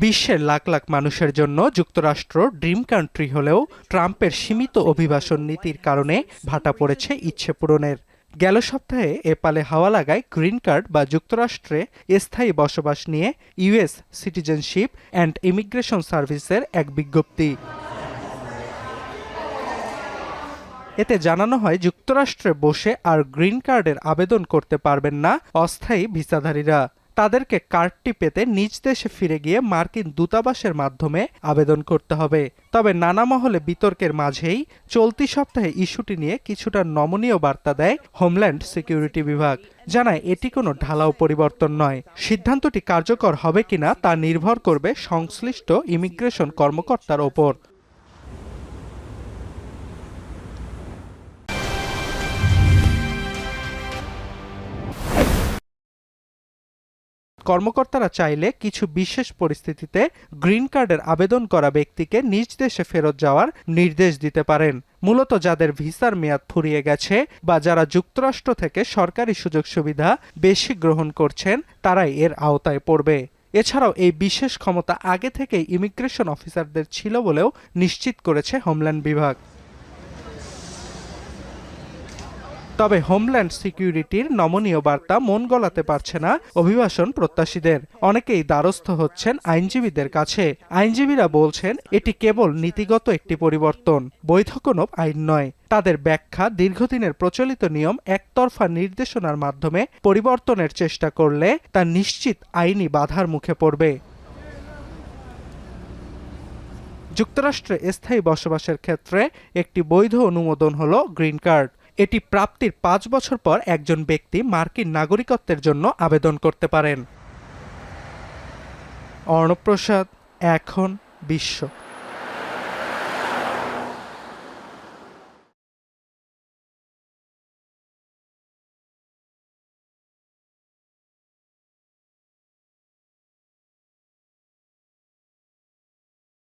বিশ্বের লাখ লাখ মানুষের জন্য যুক্তরাষ্ট্র ড্রিম কান্ট্রি হলেও ট্রাম্পের সীমিত অভিবাসন নীতির কারণে ভাটা পড়েছে ইচ্ছে পূরণের। গেল সপ্তাহে এপালে হাওয়া লাগায় গ্রিন কার্ড বা যুক্তরাষ্ট্রে স্থায়ী বসবাস নিয়ে ইউএস সিটিজেনশিপ অ্যান্ড ইমিগ্রেশন সার্ভিসের এক বিজ্ঞপ্তি। এতে জানানো হয় যুক্তরাষ্ট্রে বসে আর গ্রিন কার্ডের আবেদন করতে পারবেন না অস্থায়ী ভিসাধারীরা। তাদেরকে কার্ডটি পেতে নিজ দেশে ফিরে গিয়ে মার্কিন দূতাবাসের মাধ্যমে আবেদন করতে হবে। তবে নানা মহলে বিতর্কের মাঝেই চলতি সপ্তাহে ইস্যুটি নিয়ে কিছুটা নমনীয় বার্তা দেয় হোমল্যান্ড সিকিউরিটি বিভাগ। জানায় এটি কোনো ঢালাও পরিবর্তন নয়। সিদ্ধান্তটি কার্যকর হবে কিনা তা নির্ভর করবে সংশ্লিষ্ট ইমিগ্রেশন কর্মকর্তার ওপর। কর্মকর্তারা চাইলে কিছু বিশেষ পরিস্থিতিতে গ্রিন কার্ডের আবেদন করা ব্যক্তিকে নিজ দেশে ফেরত যাওয়ার নির্দেশ দিতে পারেন। মূলত যাদের ভিসার মেয়াদ ফুরিয়ে গেছে বা যারা যুক্তরাষ্ট্র থেকে সরকারি সুযোগ সুবিধা বেশি গ্রহণ করছেন তারাই এর আওতায় পড়বে। এছাড়াও এই বিশেষ ক্ষমতা আগে থেকেই ইমিগ্রেশন অফিসারদের ছিল বলেও নিশ্চিত করেছে হোমল্যান্ড বিভাগ। তবে হোমল্যান্ড সিকিউরিটির নমনীয় বার্তা মন গলাতে পারছে না অভিবাসন প্রত্যাশীদের। অনেকেই দ্বারস্থ হচ্ছেন আইনজীবীদের কাছে। আইনজীবীরা বলছেন এটি কেবল নীতিগত একটি পরিবর্তন, বৈধ কোনো আইন নয়। তাদের ব্যাখ্যা, দীর্ঘদিনের প্রচলিত নিয়ম একতরফা নির্দেশনার মাধ্যমে পরিবর্তনের চেষ্টা করলে তা নিশ্চিত আইনি বাধার মুখে পড়বে। যুক্তরাষ্ট্রে স্থায়ী বসবাসের ক্ষেত্রে একটি বৈধ অনুমোদন হল গ্রিন কার্ড। এটি প্রাপ্তির ৫ বছর পর একজন ব্যক্তি মার্কিন নাগরিকত্বের জন্য আবেদন করতে পারেন। অর্ণব প্রসাদ, এখন বিশ্ব।